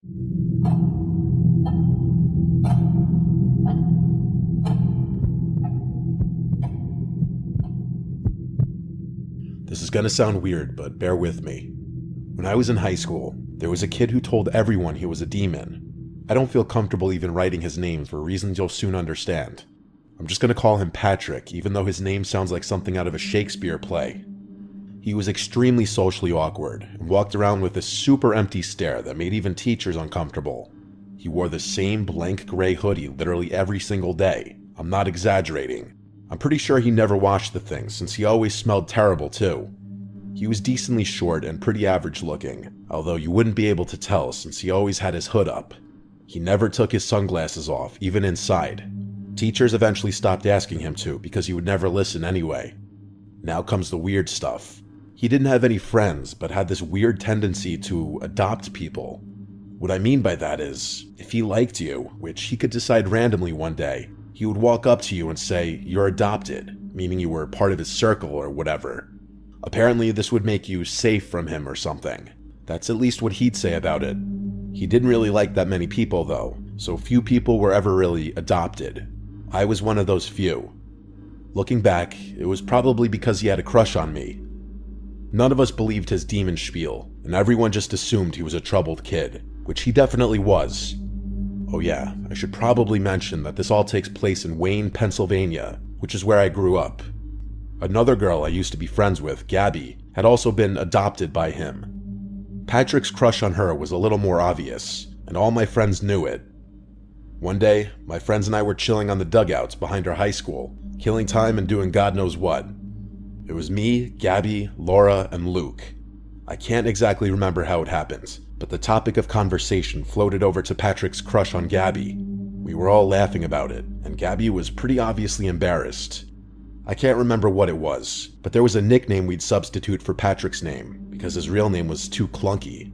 This is gonna sound weird, but bear with me. When I was in high school, there was a kid who told everyone he was a demon. I don't feel comfortable even writing his name for reasons you'll soon understand. I'm just gonna call him Patrick, even though his name sounds like something out of a Shakespeare play. He was extremely socially awkward and walked around with this super empty stare that made even teachers uncomfortable. He wore the same blank gray hoodie literally every single day. I'm not exaggerating. I'm pretty sure he never washed the thing since he always smelled terrible too. He was decently short and pretty average looking, although you wouldn't be able to tell since he always had his hood up. He never took his sunglasses off, even inside. Teachers eventually stopped asking him to because he would never listen anyway. Now comes the weird stuff. He didn't have any friends, but had this weird tendency to adopt people. What I mean by that is, if he liked you, which he could decide randomly one day, he would walk up to you and say, "You're adopted," meaning you were part of his circle or whatever. Apparently this would make you safe from him or something. That's at least what he'd say about it. He didn't really like that many people though, so few people were ever really adopted. I was one of those few. Looking back, it was probably because he had a crush on me. None of us believed his demon spiel, and everyone just assumed he was a troubled kid, which he definitely was. Oh yeah, I should probably mention that this all takes place in Wayne, Pennsylvania, which is where I grew up. Another girl I used to be friends with, Gabby, had also been adopted by him. Patrick's crush on her was a little more obvious, and all my friends knew it. One day, my friends and I were chilling on the dugouts behind our high school, killing time and doing God knows what. It was me, Gabby, Laura, and Luke. I can't exactly remember how it happened, but the topic of conversation floated over to Patrick's crush on Gabby. We were all laughing about it, and Gabby was pretty obviously embarrassed. I can't remember what it was, but there was a nickname we'd substitute for Patrick's name, because his real name was too clunky.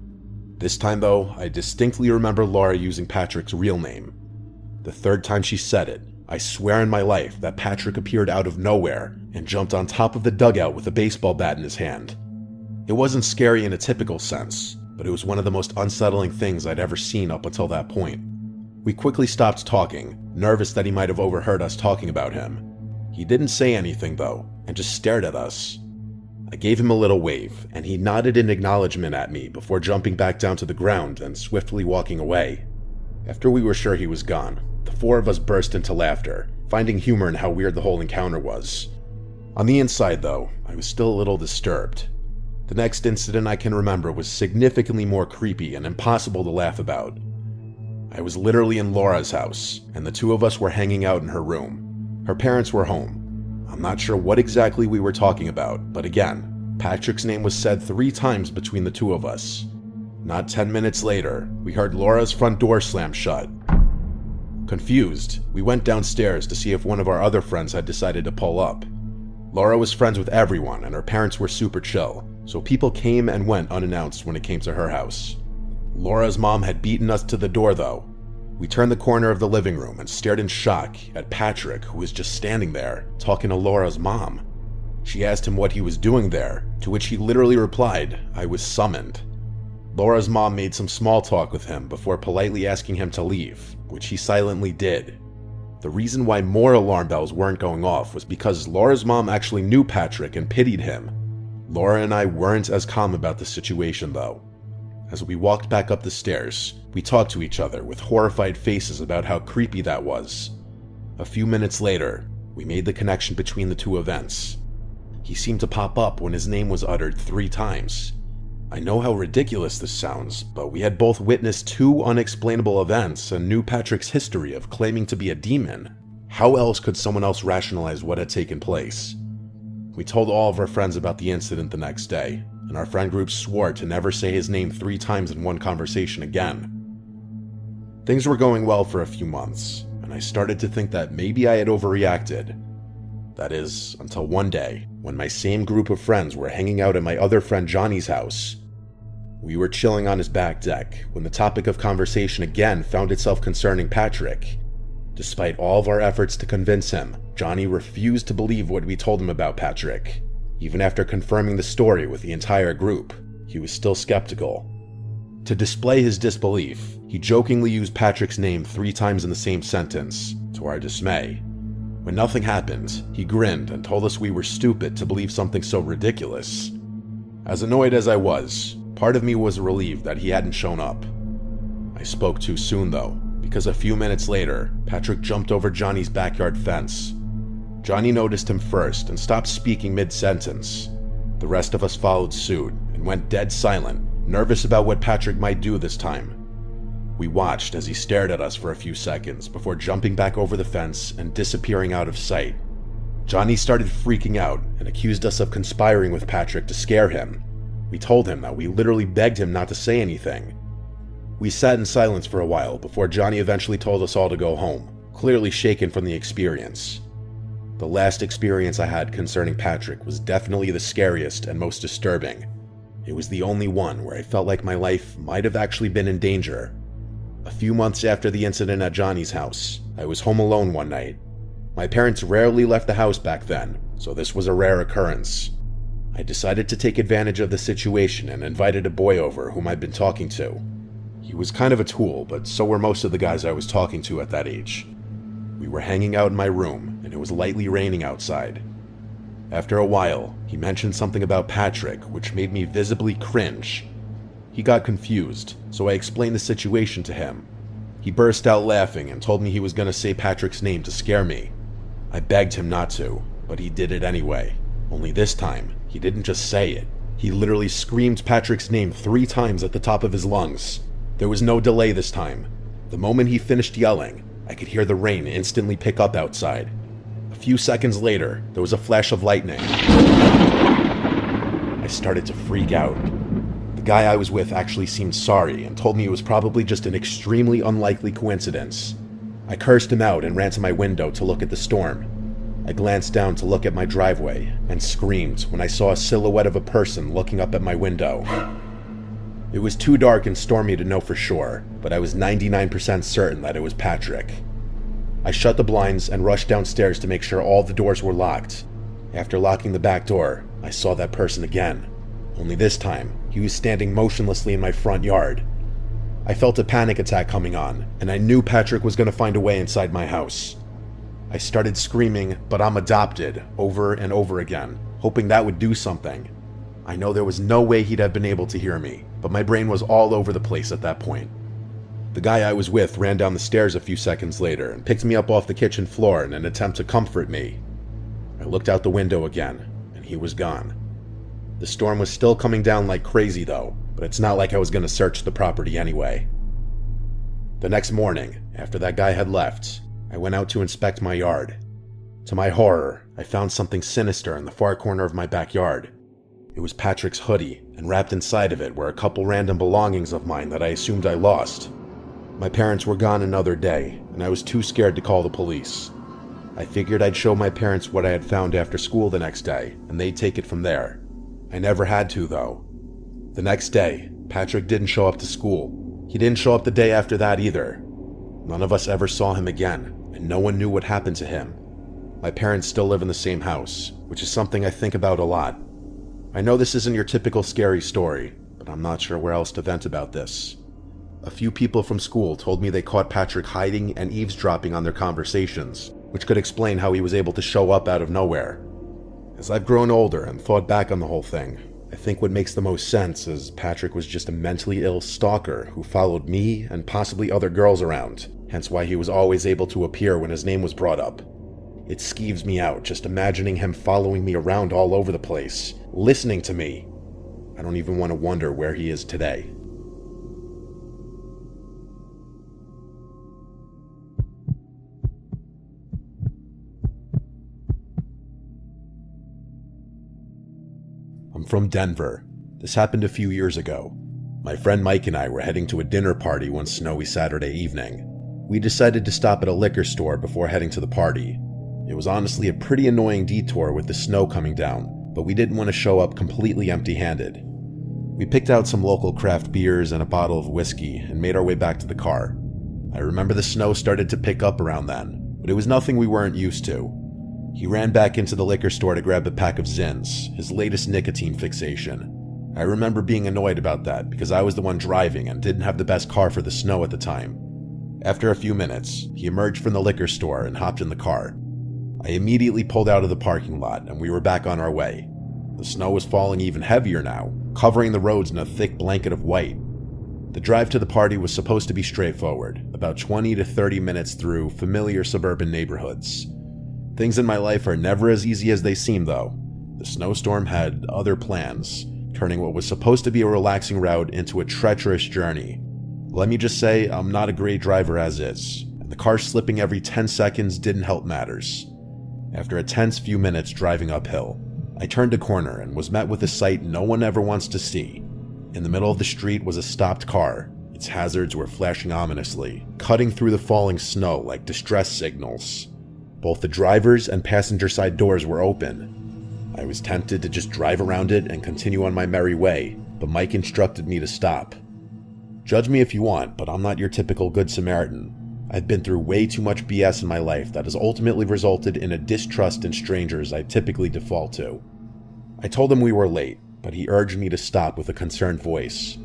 This time though, I distinctly remember Laura using Patrick's real name. The third time she said it, I swear in my life that Patrick appeared out of nowhere and jumped on top of the dugout with a baseball bat in his hand. It wasn't scary in a typical sense, but it was one of the most unsettling things I'd ever seen up until that point. We quickly stopped talking, nervous that he might have overheard us talking about him. He didn't say anything though, and just stared at us. I gave him a little wave, and he nodded in acknowledgement at me before jumping back down to the ground and swiftly walking away. After we were sure he was gone, the four of us burst into laughter, finding humor in how weird the whole encounter was. On the inside though, I was still a little disturbed. The next incident I can remember was significantly more creepy and impossible to laugh about. I was literally in Laura's house, and the two of us were hanging out in her room. Her parents were home. I'm not sure what exactly we were talking about, but again, Patrick's name was said 3 times between the two of us. Not 10 minutes later, we heard Laura's front door slam shut. Confused, we went downstairs to see if one of our other friends had decided to pull up. Laura was friends with everyone and her parents were super chill, so people came and went unannounced when it came to her house. Laura's mom had beaten us to the door though. We turned the corner of the living room and stared in shock at Patrick, who was just standing there, talking to Laura's mom. She asked him what he was doing there, to which he literally replied, "I was summoned." Laura's mom made some small talk with him before politely asking him to leave, which he silently did. The reason why more alarm bells weren't going off was because Laura's mom actually knew Patrick and pitied him. Laura and I weren't as calm about the situation though. As we walked back up the stairs, we talked to each other with horrified faces about how creepy that was. A few minutes later, we made the connection between the two events. He seemed to pop up when his name was uttered 3 times. I know how ridiculous this sounds, but we had both witnessed 2 unexplainable events and knew Patrick's history of claiming to be a demon. How else could someone else rationalize what had taken place? We told all of our friends about the incident the next day, and our friend group swore to never say his name 3 times in one conversation again. Things were going well for a few months, and I started to think that maybe I had overreacted. That is, until one day, when my same group of friends were hanging out at my other friend Johnny's house. We were chilling on his back deck when the topic of conversation again found itself concerning Patrick. Despite all of our efforts to convince him, Johnny refused to believe what we told him about Patrick. Even after confirming the story with the entire group, he was still skeptical. To display his disbelief, he jokingly used Patrick's name 3 times in the same sentence, to our dismay. When nothing happened, he grinned and told us we were stupid to believe something so ridiculous. As annoyed as I was, part of me was relieved that he hadn't shown up. I spoke too soon though, because a few minutes later, Patrick jumped over Johnny's backyard fence. Johnny noticed him first and stopped speaking mid-sentence. The rest of us followed suit and went dead silent, nervous about what Patrick might do this time. We watched as he stared at us for a few seconds before jumping back over the fence and disappearing out of sight. Johnny started freaking out and accused us of conspiring with Patrick to scare him. We told him that we literally begged him not to say anything. We sat in silence for a while before Johnny eventually told us all to go home, clearly shaken from the experience. The last experience I had concerning Patrick was definitely the scariest and most disturbing. It was the only one where I felt like my life might have actually been in danger. A few months after the incident at Johnny's house, I was home alone one night. My parents rarely left the house back then, so this was a rare occurrence. I decided to take advantage of the situation and invited a boy over whom I'd been talking to. He was kind of a tool, but so were most of the guys I was talking to at that age. We were hanging out in my room, and it was lightly raining outside. After a while, he mentioned something about Patrick, which made me visibly cringe. He got confused, so I explained the situation to him. He burst out laughing and told me he was going to say Patrick's name to scare me. I begged him not to, but he did it anyway. Only this time, he didn't just say it. He literally screamed Patrick's name 3 times at the top of his lungs. There was no delay this time. The moment he finished yelling, I could hear the rain instantly pick up outside. A few seconds later, there was a flash of lightning. I started to freak out. The guy I was with actually seemed sorry and told me it was probably just an extremely unlikely coincidence. I cursed him out and ran to my window to look at the storm. I glanced down to look at my driveway and screamed when I saw a silhouette of a person looking up at my window. It was too dark and stormy to know for sure, but I was 99% certain that it was Patrick. I shut the blinds and rushed downstairs to make sure all the doors were locked. After locking the back door, I saw that person again. Only this time, he was standing motionlessly in my front yard. I felt a panic attack coming on, and I knew Patrick was going to find a way inside my house. I started screaming, "But I'm adopted," over and over again, hoping that would do something. I know there was no way he'd have been able to hear me, but my brain was all over the place at that point. The guy I was with ran down the stairs a few seconds later and picked me up off the kitchen floor in an attempt to comfort me. I looked out the window again, and he was gone. The storm was still coming down like crazy though, but it's not like I was going to search the property anyway. The next morning, after that guy had left, I went out to inspect my yard. To my horror, I found something sinister in the far corner of my backyard. It was Patrick's hoodie, and wrapped inside of it were a couple random belongings of mine that I assumed I lost. My parents were gone another day, and I was too scared to call the police. I figured I'd show my parents what I had found after school the next day, and they'd take it from there. I never had to, though. The next day, Patrick didn't show up to school. He didn't show up the day after that either. None of us ever saw him again, and no one knew what happened to him. My parents still live in the same house, which is something I think about a lot. I know this isn't your typical scary story, but I'm not sure where else to vent about this. A few people from school told me they caught Patrick hiding and eavesdropping on their conversations, which could explain how he was able to show up out of nowhere. As I've grown older and thought back on the whole thing, I think what makes the most sense is Patrick was just a mentally ill stalker who followed me and possibly other girls around, hence why he was always able to appear when his name was brought up. It skeeves me out just imagining him following me around all over the place, listening to me. I don't even want to wonder where he is today. I'm from Denver. This happened a few years ago. My friend Mike and I were heading to a dinner party one snowy Saturday evening. We decided to stop at a liquor store before heading to the party. It was honestly a pretty annoying detour with the snow coming down, but we didn't want to show up completely empty-handed. We picked out some local craft beers and a bottle of whiskey and made our way back to the car. I remember the snow started to pick up around then, but it was nothing we weren't used to. He ran back into the liquor store to grab a pack of Zins, his latest nicotine fixation. I remember being annoyed about that because I was the one driving and didn't have the best car for the snow at the time. After a few minutes, he emerged from the liquor store and hopped in the car. I immediately pulled out of the parking lot and we were back on our way. The snow was falling even heavier now, covering the roads in a thick blanket of white. The drive to the party was supposed to be straightforward, about 20 to 30 minutes through familiar suburban neighborhoods. Things in my life are never as easy as they seem though. The snowstorm had other plans, turning what was supposed to be a relaxing route into a treacherous journey. Let me just say, I'm not a great driver as is, and the car slipping every 10 seconds didn't help matters. After a tense few minutes driving uphill, I turned a corner and was met with a sight no one ever wants to see. In the middle of the street was a stopped car. Its hazards were flashing ominously, cutting through the falling snow like distress signals. Both the driver's and passenger side doors were open. I was tempted to just drive around it and continue on my merry way, but Mike instructed me to stop. Judge me if you want, but I'm not your typical Good Samaritan. I've been through way too much BS in my life that has ultimately resulted in a distrust in strangers I typically default to. I told him we were late, but he urged me to stop with a concerned voice.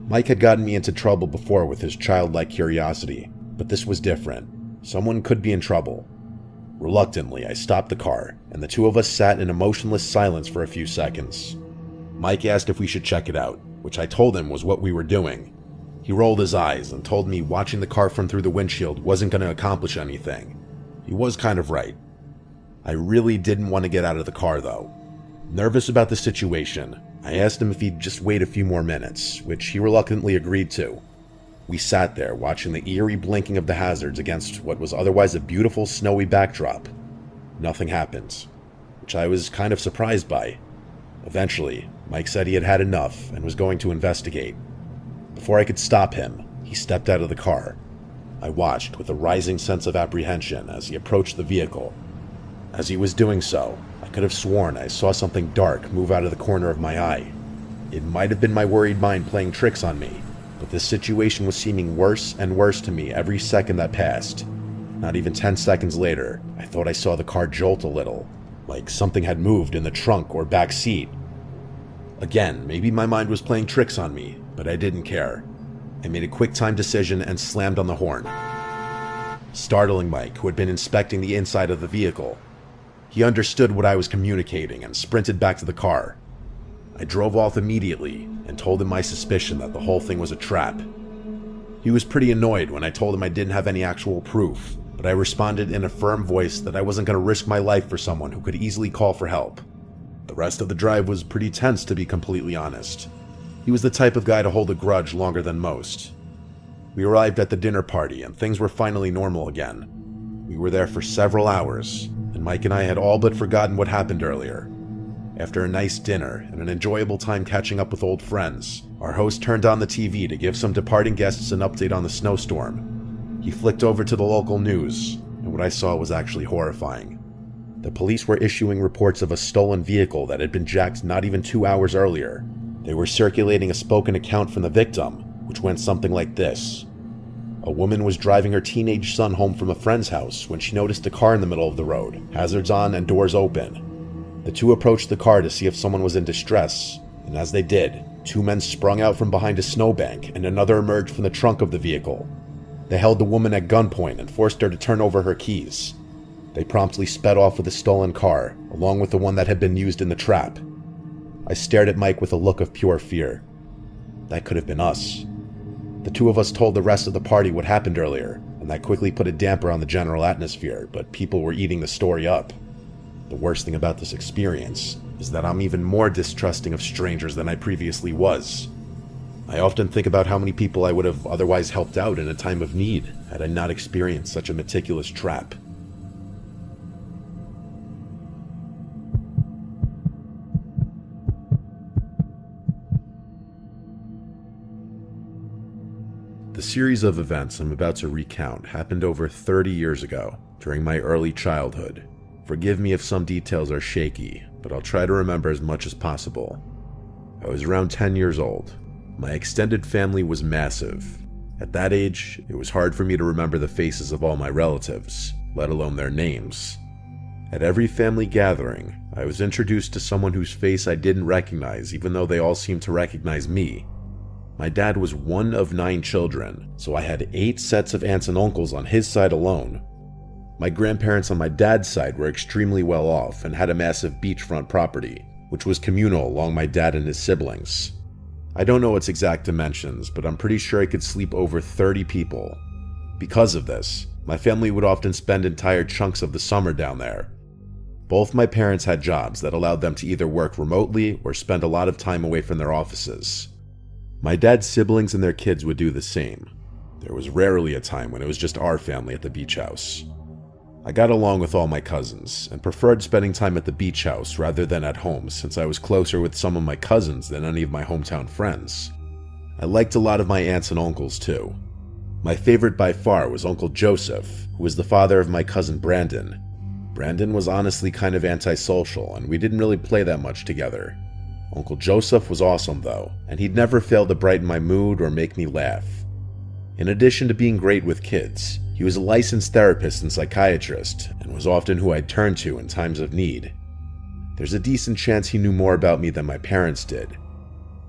Mike had gotten me into trouble before with his childlike curiosity, but this was different. Someone could be in trouble. Reluctantly, I stopped the car, and the two of us sat in a motionless silence for a few seconds. Mike asked if we should check it out, which I told him was what we were doing. He rolled his eyes and told me watching the car from through the windshield wasn't going to accomplish anything. He was kind of right. I really didn't want to get out of the car though. Nervous about the situation, I asked him if he'd just wait a few more minutes, which he reluctantly agreed to. We sat there watching the eerie blinking of the hazards against what was otherwise a beautiful snowy backdrop. Nothing happened, which I was kind of surprised by. Eventually, Mike said he had had enough and was going to investigate. Before I could stop him, he stepped out of the car. I watched with a rising sense of apprehension as he approached the vehicle. As he was doing so, I could have sworn I saw something dark move out of the corner of my eye. It might have been my worried mind playing tricks on me, but this situation was seeming worse and worse to me every second that passed. Not even 10 seconds later, I thought I saw the car jolt a little, like something had moved in the trunk or back seat. Again, maybe my mind was playing tricks on me, but I didn't care. I made a quick-time decision and slammed on the horn, startling Mike, who had been inspecting the inside of the vehicle. He understood what I was communicating and sprinted back to the car. I drove off immediately and told him my suspicion that the whole thing was a trap. He was pretty annoyed when I told him I didn't have any actual proof, but I responded in a firm voice that I wasn't going to risk my life for someone who could easily call for help. The rest of the drive was pretty tense, to be completely honest. He was the type of guy to hold a grudge longer than most. We arrived at the dinner party and things were finally normal again. We were there for several hours, and Mike and I had all but forgotten what happened earlier. After a nice dinner and an enjoyable time catching up with old friends, our host turned on the TV to give some departing guests an update on the snowstorm. He flicked over to the local news, and what I saw was actually horrifying. The police were issuing reports of a stolen vehicle that had been jacked not even 2 hours earlier. They were circulating a spoken account from the victim, which went something like this. A woman was driving her teenage son home from a friend's house when she noticed a car in the middle of the road, hazards on and doors open. The two approached the car to see if someone was in distress, and as they did, two men sprung out from behind a snowbank and another emerged from the trunk of the vehicle. They held the woman at gunpoint and forced her to turn over her keys. They promptly sped off with the stolen car, along with the one that had been used in the trap. I stared at Mike with a look of pure fear. That could have been us. The two of us told the rest of the party what happened earlier, and that quickly put a damper on the general atmosphere, but people were eating the story up. The worst thing about this experience is that I'm even more distrusting of strangers than I previously was. I often think about how many people I would have otherwise helped out in a time of need had I not experienced such a meticulous trap. The series of events I'm about to recount happened over 30 years ago, during my early childhood. Forgive me if some details are shaky, but I'll try to remember as much as possible. I was around 10 years old. My extended family was massive. At that age, it was hard for me to remember the faces of all my relatives, let alone their names. At every family gathering, I was introduced to someone whose face I didn't recognize, even though they all seemed to recognize me. My dad was one of 9 children, so I had 8 sets of aunts and uncles on his side alone. My grandparents on my dad's side were extremely well off and had a massive beachfront property, which was communal along my dad and his siblings. I don't know its exact dimensions, but I'm pretty sure I could sleep over 30 people. Because of this, my family would often spend entire chunks of the summer down there. Both my parents had jobs that allowed them to either work remotely or spend a lot of time away from their offices. My dad's siblings and their kids would do the same. There was rarely a time when it was just our family at the beach house. I got along with all my cousins and preferred spending time at the beach house rather than at home, since I was closer with some of my cousins than any of my hometown friends. I liked a lot of my aunts and uncles too. My favorite by far was Uncle Joseph, who was the father of my cousin Brandon. Brandon was honestly kind of antisocial, and we didn't really play that much together. Uncle Joseph was awesome though, and he'd never fail to brighten my mood or make me laugh. In addition to being great with kids, he was a licensed therapist and psychiatrist, and was often who I'd turn to in times of need. There's a decent chance he knew more about me than my parents did.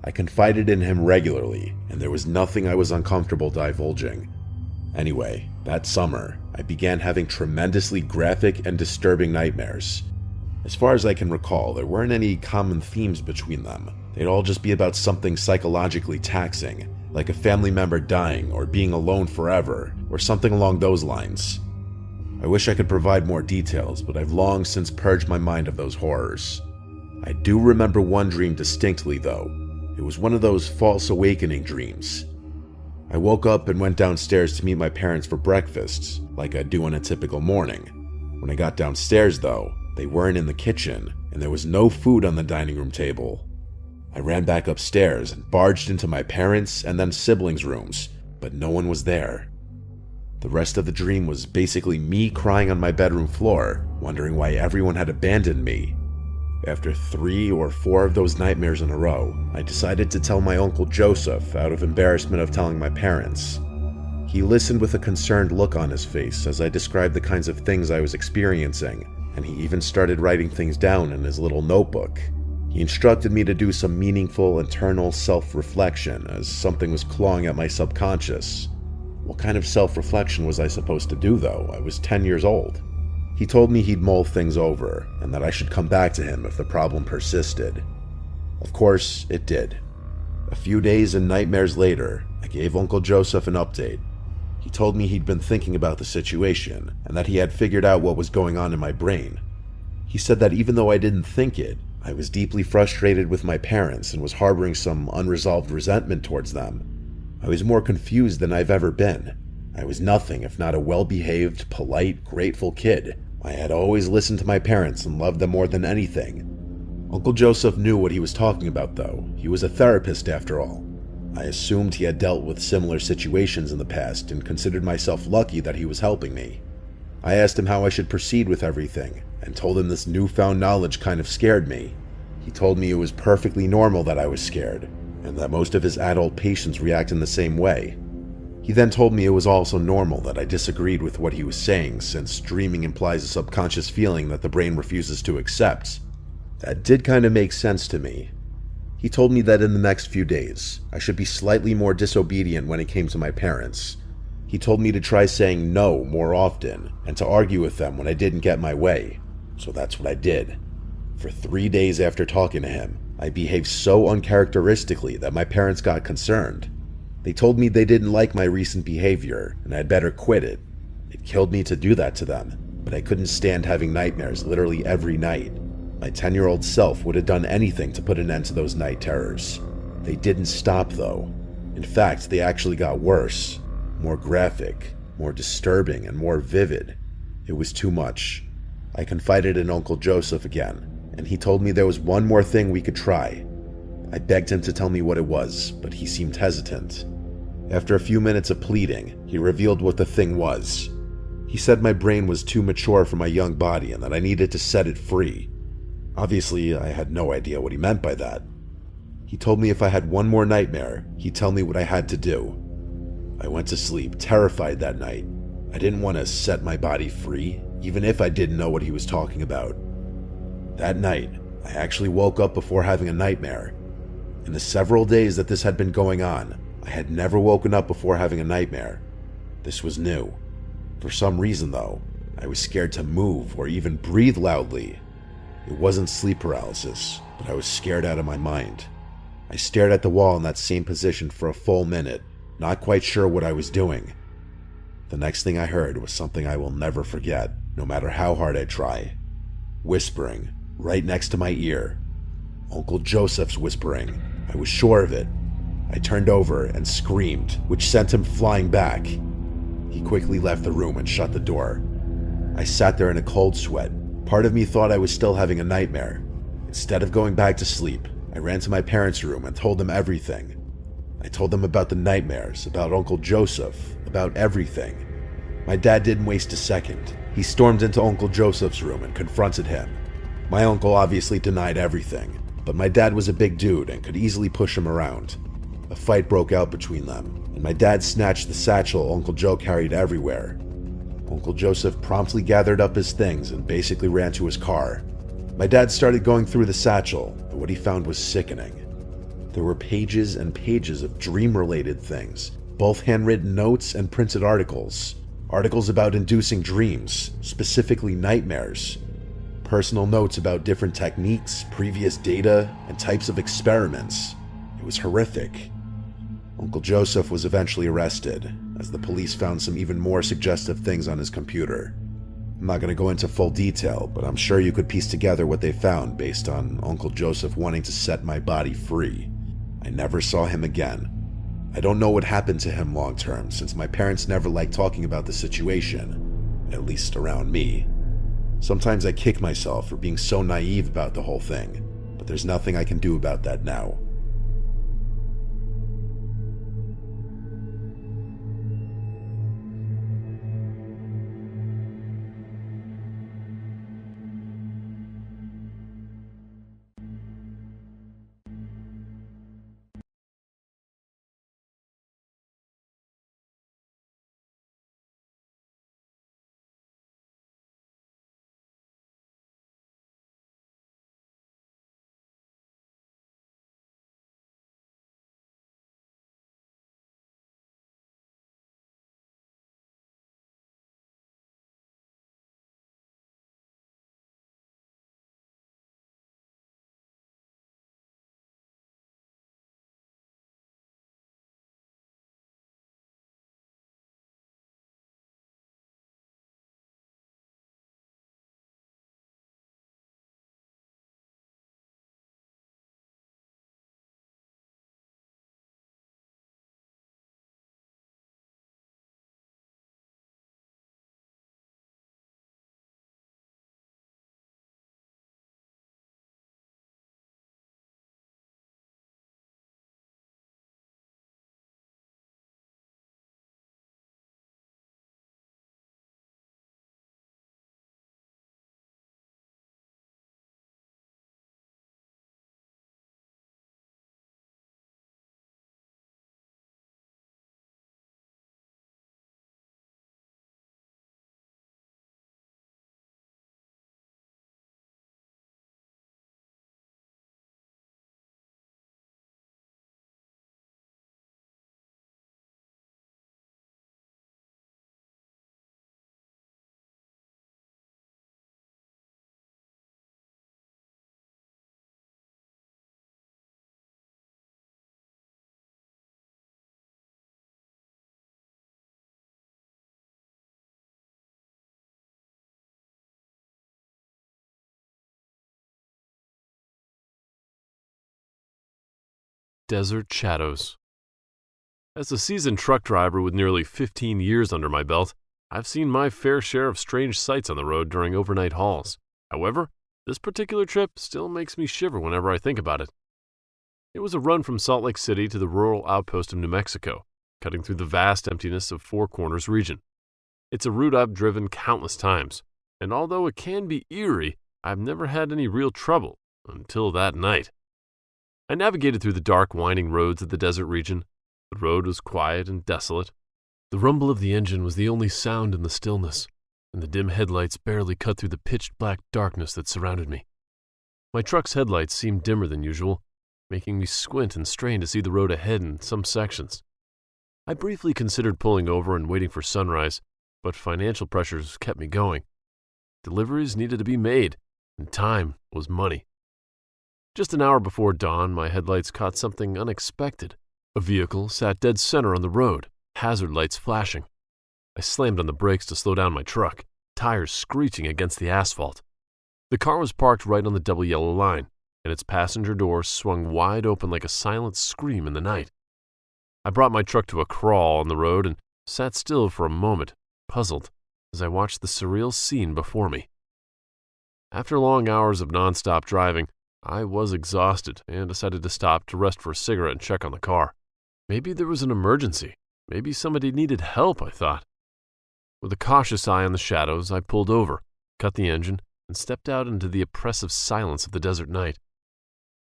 I confided in him regularly, and there was nothing I was uncomfortable divulging. Anyway, that summer, I began having tremendously graphic and disturbing nightmares. As far as I can recall, there weren't any common themes between them. They'd all just be about something psychologically taxing, like a family member dying or being alone forever, or something along those lines. I wish I could provide more details, but I've long since purged my mind of those horrors. I do remember one dream distinctly though. It was one of those false awakening dreams. I woke up and went downstairs to meet my parents for breakfast, like I'd do on a typical morning. When I got downstairs though, they weren't in the kitchen, and there was no food on the dining room table. I ran back upstairs and barged into my parents' and then siblings' rooms, but no one was there. The rest of the dream was basically me crying on my bedroom floor, wondering why everyone had abandoned me. After 3 or 4 of those nightmares in a row, I decided to tell my Uncle Joseph out of embarrassment of telling my parents. He listened with a concerned look on his face as I described the kinds of things I was experiencing, and he even started writing things down in his little notebook. He instructed me to do some meaningful internal self-reflection, as something was clawing at my subconscious. What kind of self-reflection was I supposed to do though? I was 10 years old. He told me he'd mull things over, and that I should come back to him if the problem persisted. Of course, it did. A few days and nightmares later, I gave Uncle Joseph an update. He told me he'd been thinking about the situation, and that he had figured out what was going on in my brain. He said that even though I didn't think it, I was deeply frustrated with my parents and was harboring some unresolved resentment towards them. I was more confused than I've ever been. I was nothing if not a well-behaved, polite, grateful kid. I had always listened to my parents and loved them more than anything. Uncle Joseph knew what he was talking about though. He was a therapist after all. I assumed he had dealt with similar situations in the past and considered myself lucky that he was helping me. I asked him how I should proceed with everything, and told him this newfound knowledge kind of scared me. He told me it was perfectly normal that I was scared, and that most of his adult patients react in the same way. He then told me it was also normal that I disagreed with what he was saying, since dreaming implies a subconscious feeling that the brain refuses to accept. That did kind of make sense to me. He told me that in the next few days, I should be slightly more disobedient when it came to my parents. He told me to try saying no more often, and to argue with them when I didn't get my way. So that's what I did. For 3 days after talking to him, I behaved so uncharacteristically that my parents got concerned. They told me they didn't like my recent behavior, and I'd better quit it. It killed me to do that to them, but I couldn't stand having nightmares literally every night. My 10-year-old self would have done anything to put an end to those night terrors. They didn't stop though. In fact, they actually got worse. More graphic, more disturbing, and more vivid. It was too much. I confided in Uncle Joseph again, and he told me there was one more thing we could try. I begged him to tell me what it was, but he seemed hesitant. After a few minutes of pleading, he revealed what the thing was. He said my brain was too mature for my young body and that I needed to set it free. Obviously, I had no idea what he meant by that. He told me if I had one more nightmare, he'd tell me what I had to do. I went to sleep, terrified that night. I didn't want to set my body free. even if I didn't know what he was talking about. That night, I actually woke up before having a nightmare. In the several days that this had been going on, I had never woken up before having a nightmare. This was new. For some reason, though, I was scared to move or even breathe loudly. It wasn't sleep paralysis, but I was scared out of my mind. I stared at the wall in that same position for a full minute, not quite sure what I was doing. The next thing I heard was something I will never forget, no matter how hard I try. Whispering, right next to my ear. Uncle Joseph's whispering. I was sure of it. I turned over and screamed, which sent him flying back. He quickly left the room and shut the door. I sat there in a cold sweat. Part of me thought I was still having a nightmare. Instead of going back to sleep, I ran to my parents' room and told them everything. I told them about the nightmares, about Uncle Joseph, about everything. My dad didn't waste a second. He stormed into Uncle Joseph's room and confronted him. My uncle obviously denied everything, but my dad was a big dude and could easily push him around. A fight broke out between them, and my dad snatched the satchel Uncle Joe carried everywhere. Uncle Joseph promptly gathered up his things and basically ran to his car. My dad started going through the satchel, but what he found was sickening. There were pages and pages of dream-related things, both handwritten notes and printed articles. Articles about inducing dreams, specifically nightmares. Personal notes about different techniques, previous data, and types of experiments. It was horrific. Uncle Joseph was eventually arrested, as the police found some even more suggestive things on his computer. I'm not going to go into full detail, but I'm sure you could piece together what they found based on Uncle Joseph wanting to set my body free. I never saw him again. I don't know what happened to him long term, since my parents never liked talking about the situation, at least around me. Sometimes I kick myself for being so naive about the whole thing, but there's nothing I can do about that now. Desert Shadows. As a seasoned truck driver with nearly 15 years under my belt, I've seen my fair share of strange sights on the road during overnight hauls. However, this particular trip still makes me shiver whenever I think about it. It was a run from Salt Lake City to the rural outpost of New Mexico, cutting through the vast emptiness of Four Corners region. It's a route I've driven countless times, and although it can be eerie, I've never had any real trouble until that night. I navigated through the dark, winding roads of the desert region. The road was quiet and desolate. The rumble of the engine was the only sound in the stillness. and the dim headlights barely cut through the pitch-black darkness that surrounded me. My truck's headlights seemed dimmer than usual, making me squint and strain to see the road ahead in some sections. I briefly considered pulling over and waiting for sunrise, but financial pressures kept me going. Deliveries needed to be made, and time was money. Just an hour before dawn, my headlights caught something unexpected. A vehicle sat dead center on the road, hazard lights flashing. I slammed on the brakes to slow down my truck, tires screeching against the asphalt. The car was parked right on the double yellow line, and its passenger door swung wide open like a silent scream in the night. I brought my truck to a crawl on the road and sat still for a moment, puzzled, as I watched the surreal scene before me. After long hours of nonstop driving, I was exhausted and decided to stop to rest for a cigarette and check on the car. Maybe there was an emergency. Maybe somebody needed help, I thought. With a cautious eye on the shadows, I pulled over, cut the engine, and stepped out into the oppressive silence of the desert night.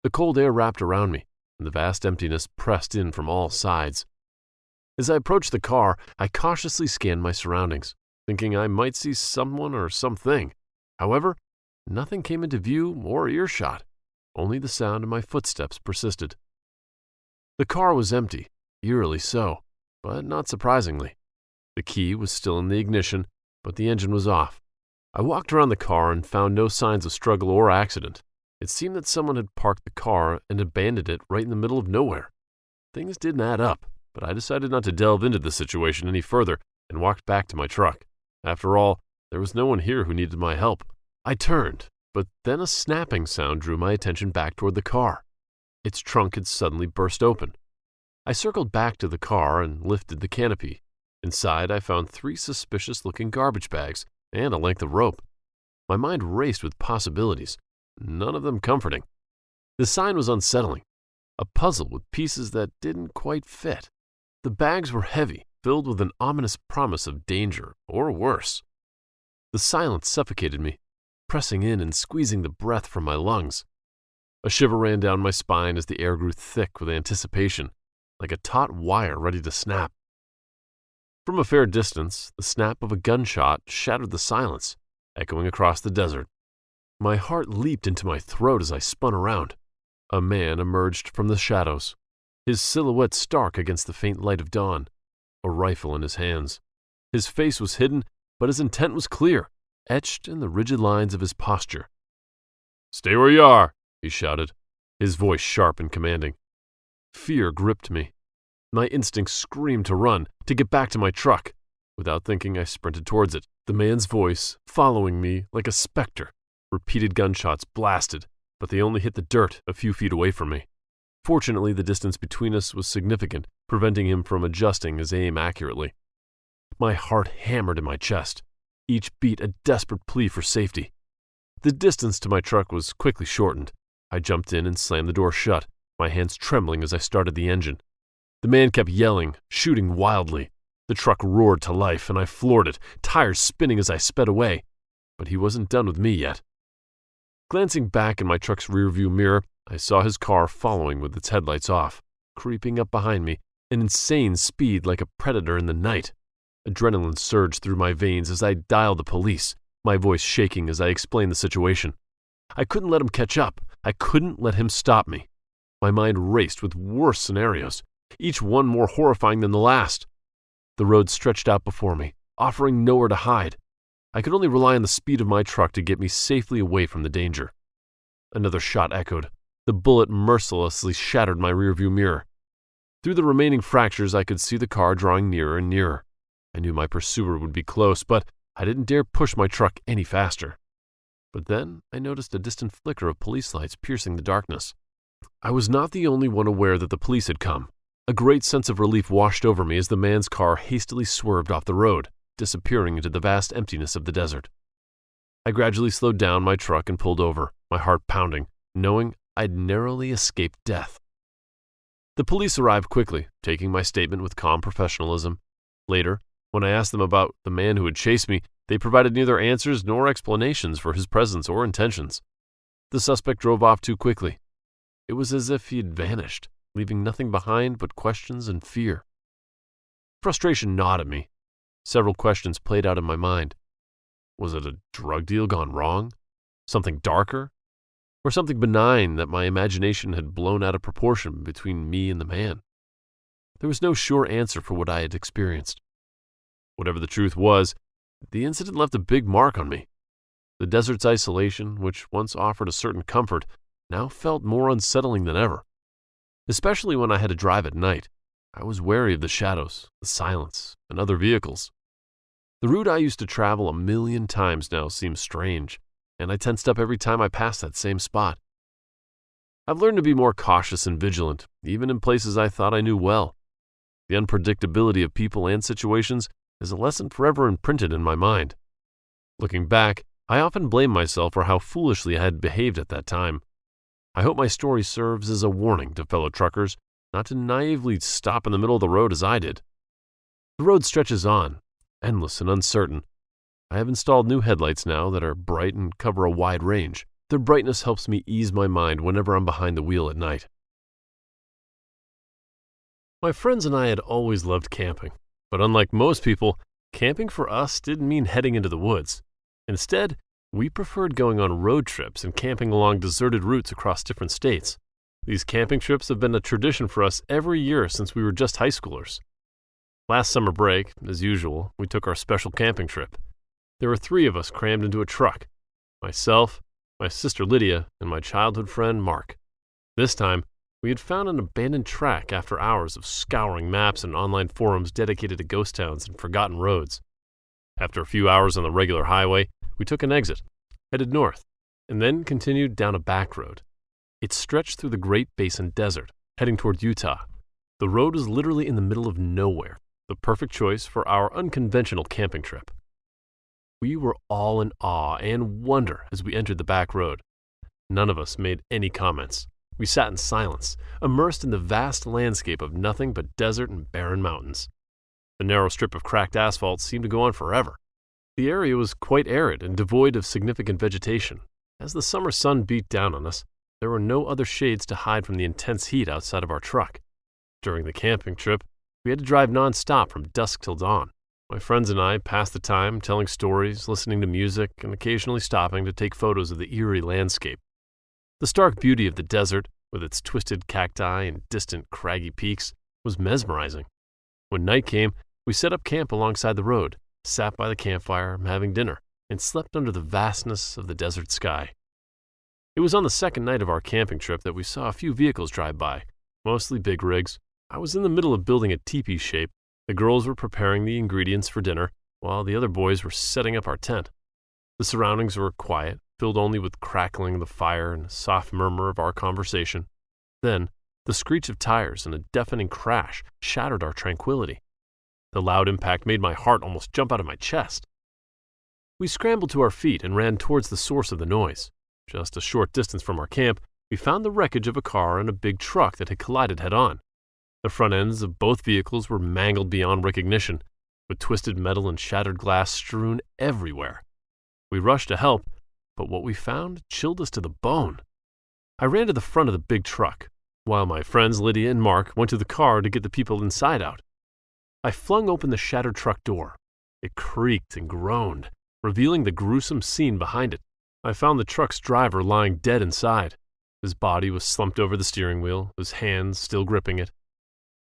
The cold air wrapped around me, and the vast emptiness pressed in from all sides. As I approached the car, I cautiously scanned my surroundings, thinking I might see someone or something. However, nothing came into view or earshot. Only the sound of my footsteps persisted. The car was empty, eerily so, but not surprisingly. The key was still in the ignition, but the engine was off. I walked around the car and found no signs of struggle or accident. It seemed that someone had parked the car and abandoned it right in the middle of nowhere. Things didn't add up, but I decided not to delve into the situation any further and walked back to my truck. After all, there was no one here who needed my help. I turned, but then a snapping sound drew my attention back toward the car. Its trunk had suddenly burst open. I circled back to the car and lifted the canopy. Inside, I found 3 suspicious-looking garbage bags and a length of rope. My mind raced with possibilities, none of them comforting. The sign was unsettling, a puzzle with pieces that didn't quite fit. The bags were heavy, filled with an ominous promise of danger, or worse. The silence suffocated me, pressing in and squeezing the breath from my lungs. A shiver ran down my spine as the air grew thick with anticipation, like a taut wire ready to snap. From a fair distance, the snap of a gunshot shattered the silence, echoing across the desert. My heart leaped into my throat as I spun around. A man emerged from the shadows, his silhouette stark against the faint light of dawn, a rifle in his hands. His face was hidden, but his intent was clear, etched in the rigid lines of his posture. "Stay where you are," he shouted, his voice sharp and commanding. Fear gripped me. My instincts screamed to run, to get back to my truck. Without thinking, I sprinted towards it, the man's voice following me like a specter. Repeated gunshots blasted, but they only hit the dirt a few feet away from me. Fortunately, the distance between us was significant, preventing him from adjusting his aim accurately. My heart hammered in my chest, each beat a desperate plea for safety. The distance to my truck was quickly shortened. I jumped in and slammed the door shut, my hands trembling as I started the engine. The man kept yelling, shooting wildly. The truck roared to life, and I floored it, tires spinning as I sped away. But he wasn't done with me yet. Glancing back in my truck's rearview mirror, I saw his car following with its headlights off, creeping up behind me, an insane speed like a predator in the night. Adrenaline surged through my veins as I dialed the police, my voice shaking as I explained the situation. I couldn't let him catch up. I couldn't let him stop me. My mind raced with worse scenarios, each one more horrifying than the last. The road stretched out before me, offering nowhere to hide. I could only rely on the speed of my truck to get me safely away from the danger. Another shot echoed. The bullet mercilessly shattered my rearview mirror. Through the remaining fractures, I could see the car drawing nearer and nearer. I knew my pursuer would be close, but I didn't dare push my truck any faster. But then I noticed a distant flicker of police lights piercing the darkness. I was not the only one aware that the police had come. A great sense of relief washed over me as the man's car hastily swerved off the road, disappearing into the vast emptiness of the desert. I gradually slowed down my truck and pulled over, my heart pounding, knowing I'd narrowly escaped death. The police arrived quickly, taking my statement with calm professionalism. Later, when I asked them about the man who had chased me, they provided neither answers nor explanations for his presence or intentions. The suspect drove off too quickly. It was as if he had vanished, leaving nothing behind but questions and fear. Frustration gnawed at me. Several questions played out in my mind. Was it a drug deal gone wrong? Something darker? Or something benign that my imagination had blown out of proportion between me and the man? There was no sure answer for what I had experienced. Whatever the truth was, the incident left a big mark on me. The desert's isolation, which once offered a certain comfort, now felt more unsettling than ever. Especially when I had to drive at night, I was wary of the shadows, the silence, and other vehicles. The route I used to travel 1,000,000 times now seemed strange, and I tensed up every time I passed that same spot. I've learned to be more cautious and vigilant, even in places I thought I knew well. The unpredictability of people and situations is a lesson forever imprinted in my mind. Looking back, I often blame myself for how foolishly I had behaved at that time. I hope my story serves as a warning to fellow truckers not to naively stop in the middle of the road as I did. The road stretches on, endless and uncertain. I have installed new headlights now that are bright and cover a wide range. Their brightness helps me ease my mind whenever I'm behind the wheel at night. My friends and I had always loved camping, but unlike most people, camping for us didn't mean heading into the woods. Instead, we preferred going on road trips and camping along deserted routes across different states. These camping trips have been a tradition for us every year since we were just high schoolers. Last summer break, as usual, we took our special camping trip. There were 3 of us crammed into a truck: myself, my sister Lydia, and my childhood friend Mark. This time, we had found an abandoned track after hours of scouring maps and online forums dedicated to ghost towns and forgotten roads. After a few hours on the regular highway, we took an exit, headed north, and then continued down a back road. It stretched through the Great Basin Desert, heading toward Utah. The road was literally in the middle of nowhere, the perfect choice for our unconventional camping trip. We were all in awe and wonder as we entered the back road. None of us made any comments. We sat in silence, immersed in the vast landscape of nothing but desert and barren mountains. The narrow strip of cracked asphalt seemed to go on forever. The area was quite arid and devoid of significant vegetation. As the summer sun beat down on us, there were no other shades to hide from the intense heat outside of our truck. During the camping trip, we had to drive non-stop from dusk till dawn. My friends and I passed the time telling stories, listening to music, and occasionally stopping to take photos of the eerie landscape. The stark beauty of the desert, with its twisted cacti and distant craggy peaks, was mesmerizing. When night came, we set up camp alongside the road, sat by the campfire having dinner, and slept under the vastness of the desert sky. It was on the second night of our camping trip that we saw a few vehicles drive by, mostly big rigs. I was in the middle of building a teepee shape. The girls were preparing the ingredients for dinner, while the other boys were setting up our tent. The surroundings were quiet, filled only with crackling of the fire and a soft murmur of our conversation. Then, the screech of tires and a deafening crash shattered our tranquility. The loud impact made my heart almost jump out of my chest. We scrambled to our feet and ran towards the source of the noise. Just a short distance from our camp, we found the wreckage of a car and a big truck that had collided head-on. The front ends of both vehicles were mangled beyond recognition, with twisted metal and shattered glass strewn everywhere. We rushed to help, but what we found chilled us to the bone. I ran to the front of the big truck, while my friends Lydia and Mark went to the car to get the people inside out. I flung open the shattered truck door. It creaked and groaned, revealing the gruesome scene behind it. I found the truck's driver lying dead inside. His body was slumped over the steering wheel, his hands still gripping it.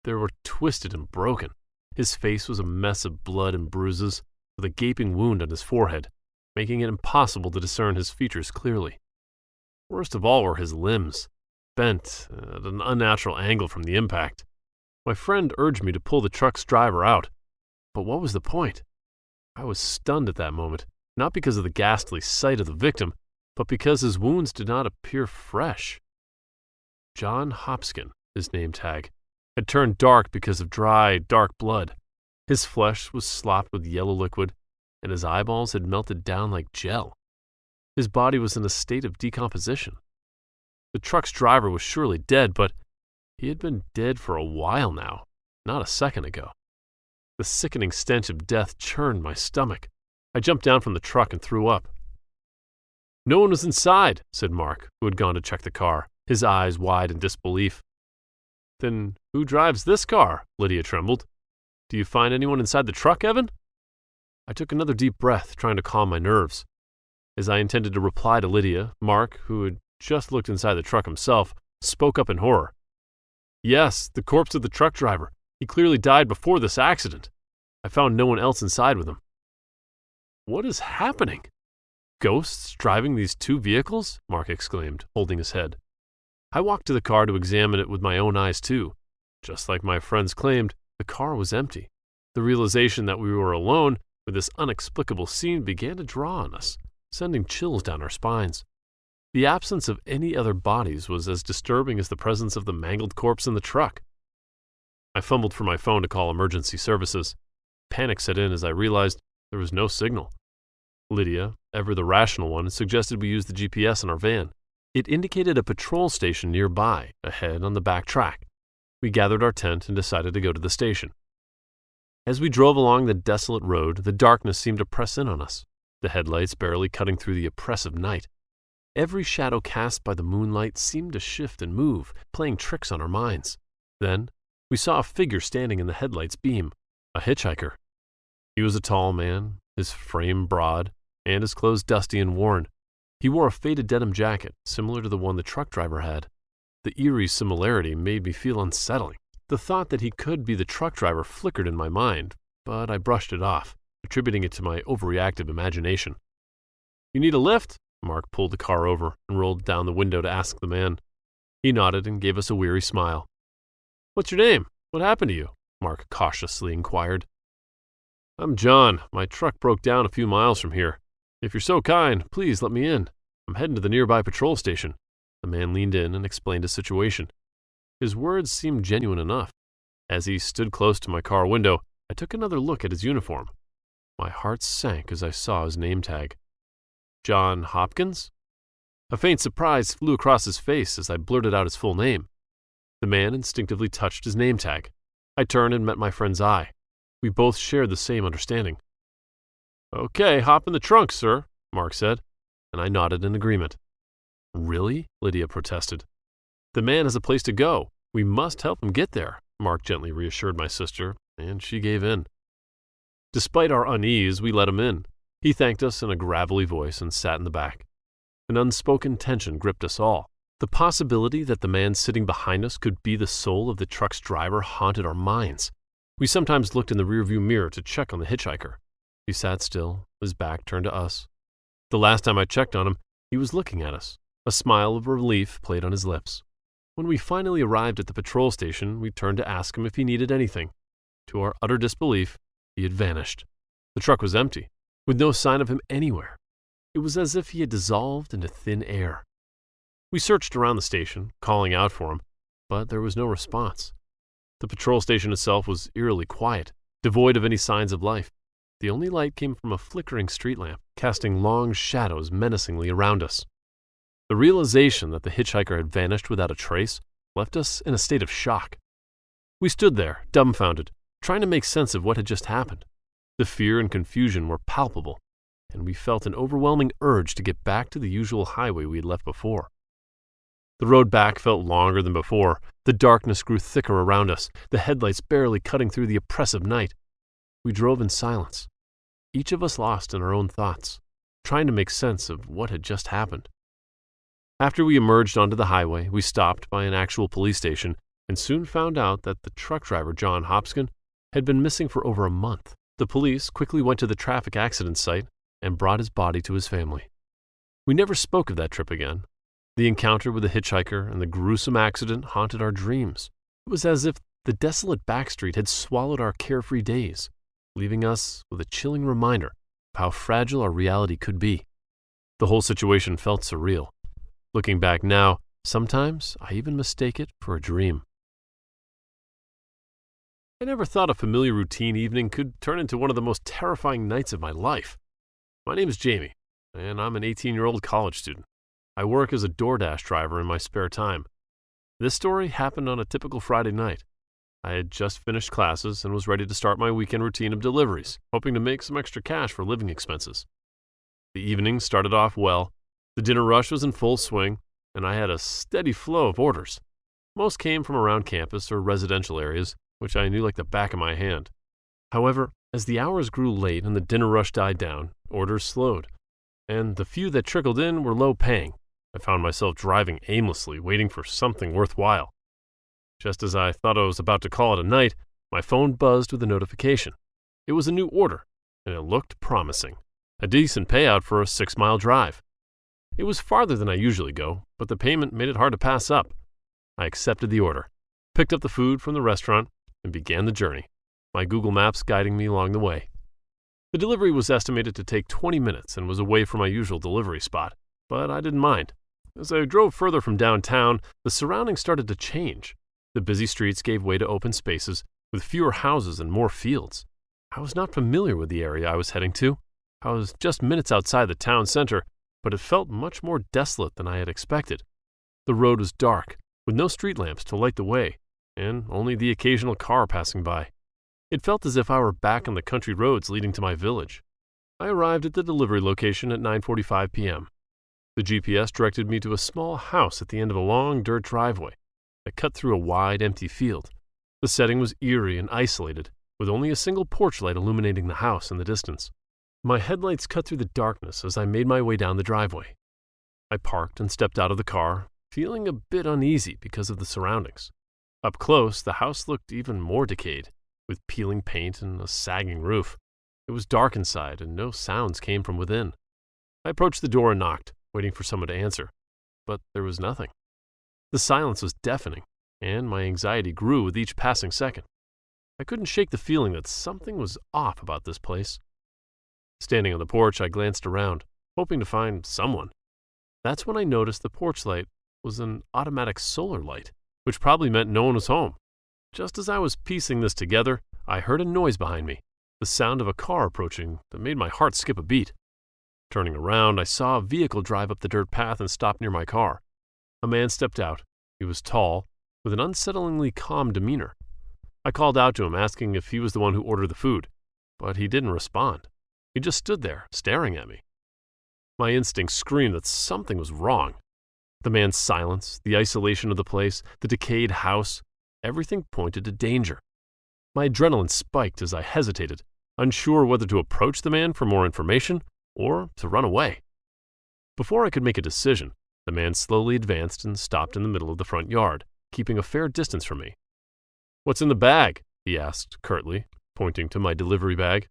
They were twisted and broken. His face was a mess of blood and bruises, with a gaping wound on his forehead, making it impossible to discern his features clearly. Worst of all were his limbs, bent at an unnatural angle from the impact. My friend urged me to pull the truck's driver out, but what was the point? I was stunned at that moment, not because of the ghastly sight of the victim, but because his wounds did not appear fresh. John Hopskin, his name tag, had turned dark because of dry, dark blood. His flesh was slopped with yellow liquid, and his eyeballs had melted down like gel. His body was in a state of decomposition. The truck's driver was surely dead, but he had been dead for a while now, not a second ago. The sickening stench of death churned my stomach. I jumped down from the truck and threw up. "No one was inside," said Mark, who had gone to check the car, his eyes wide in disbelief. "Then who drives this car?" Lydia trembled. "Do you find anyone inside the truck, Evan?" I took another deep breath, trying to calm my nerves. As I intended to reply to Lydia, Mark, who had just looked inside the truck himself, spoke up in horror. "Yes, the corpse of the truck driver. He clearly died before this accident. I found no one else inside with him." "What is happening? Ghosts driving these two vehicles?" Mark exclaimed, holding his head. I walked to the car to examine it with my own eyes too. Just like my friends claimed, the car was empty. The realization that we were alone with this inexplicable scene began to draw on us, sending chills down our spines. The absence of any other bodies was as disturbing as the presence of the mangled corpse in the truck. I fumbled for my phone to call emergency services. Panic set in as I realized there was no signal. Lydia, ever the rational one, suggested we use the GPS in our van. It indicated a patrol station nearby, ahead on the back track. We gathered our tent and decided to go to the station. As we drove along the desolate road, the darkness seemed to press in on us, the headlights barely cutting through the oppressive night. Every shadow cast by the moonlight seemed to shift and move, playing tricks on our minds. Then, we saw a figure standing in the headlight's beam, a hitchhiker. He was a tall man, his frame broad, and his clothes dusty and worn. He wore a faded denim jacket, similar to the one the truck driver had. The eerie similarity made me feel unsettling. The thought that he could be the truck driver flickered in my mind, but I brushed it off, attributing it to my overreactive imagination. "You need a lift?" Mark pulled the car over and rolled down the window to ask the man. He nodded and gave us a weary smile. "What's your name? What happened to you?" Mark cautiously inquired. "I'm John. My truck broke down a few miles from here. If you're so kind, please let me in. I'm heading to the nearby patrol station." The man leaned in and explained his situation. His words seemed genuine enough. As he stood close to my car window, I took another look at his uniform. My heart sank as I saw his name tag. John Hopkins? A faint surprise flew across his face as I blurted out his full name. The man instinctively touched his name tag. I turned and met my friend's eye. We both shared the same understanding. "Okay, hop in the trunk, sir," Mark said, and I nodded in agreement. "Really?" Lydia protested. "The man has a place to go. We must help him get there," Mark gently reassured my sister, and she gave in. Despite our unease, we let him in. He thanked us in a gravelly voice and sat in the back. An unspoken tension gripped us all. The possibility that the man sitting behind us could be the soul of the truck's driver haunted our minds. We sometimes looked in the rearview mirror to check on the hitchhiker. He sat still, his back turned to us. The last time I checked on him, he was looking at us. A smile of relief played on his lips. When we finally arrived at the patrol station, we turned to ask him if he needed anything. To our utter disbelief, he had vanished. The truck was empty, with no sign of him anywhere. It was as if he had dissolved into thin air. We searched around the station, calling out for him, but there was no response. The patrol station itself was eerily quiet, devoid of any signs of life. The only light came from a flickering street lamp, casting long shadows menacingly around us. The realization that the hitchhiker had vanished without a trace left us in a state of shock. We stood there, dumbfounded, trying to make sense of what had just happened. The fear and confusion were palpable, and we felt an overwhelming urge to get back to the usual highway we had left before. The road back felt longer than before. The darkness grew thicker around us, the headlights barely cutting through the oppressive night. We drove in silence, each of us lost in our own thoughts, trying to make sense of what had just happened. After we emerged onto the highway, we stopped by an actual police station and soon found out that the truck driver, John Hopkins, had been missing for over a month. The police quickly went to the traffic accident site and brought his body to his family. We never spoke of that trip again. The encounter with the hitchhiker and the gruesome accident haunted our dreams. It was as if the desolate backstreet had swallowed our carefree days, leaving us with a chilling reminder of how fragile our reality could be. The whole situation felt surreal. Looking back now, sometimes I even mistake it for a dream. I never thought a familiar routine evening could turn into one of the most terrifying nights of my life. My name is Jamie, and I'm an 18-year-old college student. I work as a DoorDash driver in my spare time. This story happened on a typical Friday night. I had just finished classes and was ready to start my weekend routine of deliveries, hoping to make some extra cash for living expenses. The evening started off well. The dinner rush was in full swing, and I had a steady flow of orders. Most came from around campus or residential areas, which I knew like the back of my hand. However, As the hours grew late and the dinner rush died down, orders slowed, and the few that trickled in were low-paying. I found myself driving aimlessly, waiting for something worthwhile. Just as I thought I was about to call it a night, my phone buzzed with a notification. It was a new order, and it looked promising. A decent payout for a 6-mile drive. It was farther than I usually go, but the payment made it hard to pass up. I accepted the order, picked up the food from the restaurant, and began the journey, my Google Maps guiding me along the way. The delivery was estimated to take 20 minutes and was away from my usual delivery spot, but I didn't mind. As I drove further from downtown, the surroundings started to change. The busy streets gave way to open spaces, with fewer houses and more fields. I was not familiar with the area I was heading to. I was just minutes outside the town center, but it felt much more desolate than I had expected. The road was dark, with no street lamps to light the way, and only the occasional car passing by. It felt as if I were back on the country roads leading to my village. I arrived at the delivery location at 9:45 p.m. The GPS directed me to a small house at the end of a long dirt driveway that cut through a wide, empty field. The setting was eerie and isolated, with only a single porch light illuminating the house in the distance. My headlights cut through the darkness as I made my way down the driveway. I parked and stepped out of the car, feeling a bit uneasy because of the surroundings. Up close, the house looked even more decayed, with peeling paint and a sagging roof. It was dark inside, and no sounds came from within. I approached the door and knocked, waiting for someone to answer, but there was nothing. The silence was deafening, and my anxiety grew with each passing second. I couldn't shake the feeling that something was off about this place. Standing on the porch, I glanced around, hoping to find someone. That's when I noticed the porch light was an automatic solar light, which probably meant no one was home. Just as I was piecing this together, I heard a noise behind me, the sound of a car approaching that made my heart skip a beat. Turning around, I saw a vehicle drive up the dirt path and stop near my car. A man stepped out. He was tall, with an unsettlingly calm demeanor. I called out to him, asking if he was the one who ordered the food, but he didn't respond. He just stood there, staring at me. My instincts screamed that something was wrong. The man's silence, the isolation of the place, the decayed house, everything pointed to danger. My adrenaline spiked as I hesitated, unsure whether to approach the man for more information or to run away. Before I could make a decision, the man slowly advanced and stopped in the middle of the front yard, keeping a fair distance from me. "What's in the bag?" he asked curtly, pointing to my delivery bag.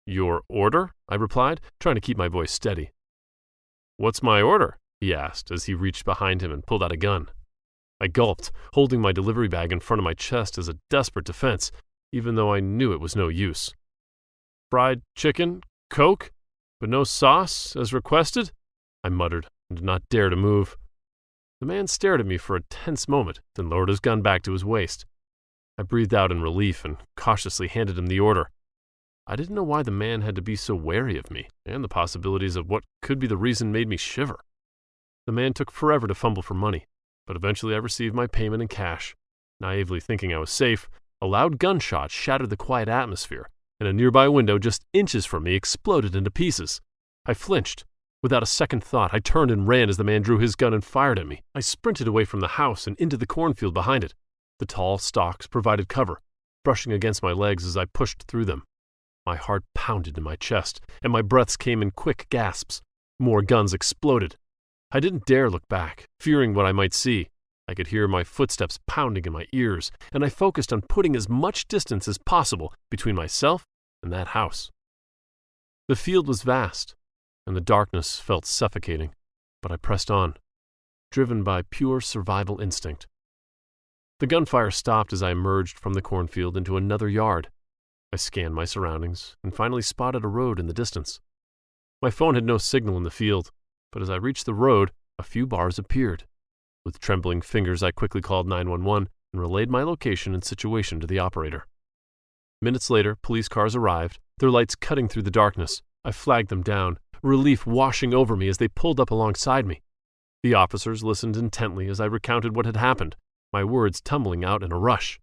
"Your order?" I replied, trying to keep my voice steady. "What's my order?" he asked as he reached behind him and pulled out a gun. I gulped, holding my delivery bag in front of my chest as a desperate defense, even though I knew it was no use. "Fried chicken, Coke, but no sauce, as requested?" I muttered and did not dare to move. The man stared at me for a tense moment, then lowered his gun back to his waist. I breathed out in relief and cautiously handed him the order. I didn't know why the man had to be so wary of me, and the possibilities of what could be the reason made me shiver. The man took forever to fumble for money, but eventually I received my payment in cash. Naively thinking I was safe, a loud gunshot shattered the quiet atmosphere, and a nearby window just inches from me exploded into pieces. I flinched. Without a second thought, I turned and ran as the man drew his gun and fired at me. I sprinted away from the house and into the cornfield behind it. The tall stalks provided cover, brushing against my legs as I pushed through them. My heart pounded in my chest, and my breaths came in quick gasps. More guns exploded. I didn't dare look back, fearing what I might see. I could hear my footsteps pounding in my ears, and I focused on putting as much distance as possible between myself and that house. The field was vast, and the darkness felt suffocating, but I pressed on, driven by pure survival instinct. The gunfire stopped as I emerged from the cornfield into another yard. I scanned my surroundings and finally spotted a road in the distance. My phone had no signal in the field, but as I reached the road, a few bars appeared. With trembling fingers, I quickly called 911 and relayed my location and situation to the operator. Minutes later, police cars arrived, their lights cutting through the darkness. I flagged them down, relief washing over me as they pulled up alongside me. The officers listened intently as I recounted what had happened, my words tumbling out in a rush.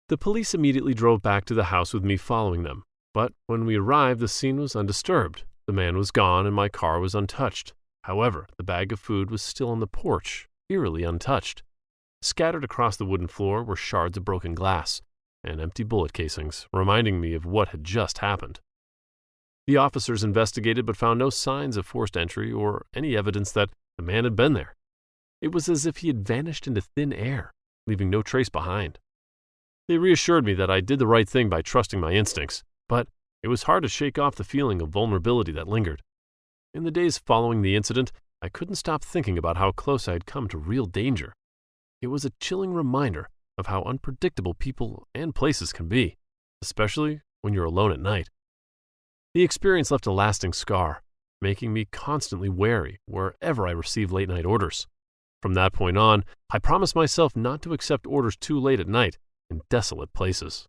The police immediately drove back to the house with me following them, but when we arrived, the scene was undisturbed. The man was gone and my car was untouched. However, the bag of food was still on the porch, eerily untouched. Scattered across the wooden floor were shards of broken glass, and empty bullet casings, reminding me of what had just happened. The officers investigated but found no signs of forced entry or any evidence that the man had been there. It was as if he had vanished into thin air, leaving no trace behind. They reassured me that I did the right thing by trusting my instincts, but it was hard to shake off the feeling of vulnerability that lingered. In the days following the incident, I couldn't stop thinking about how close I had come to real danger. It was a chilling reminder of how unpredictable people and places can be, especially when you're alone at night. The experience left a lasting scar, making me constantly wary wherever I received late-night orders. From that point on, I promised myself not to accept orders too late at night in desolate places.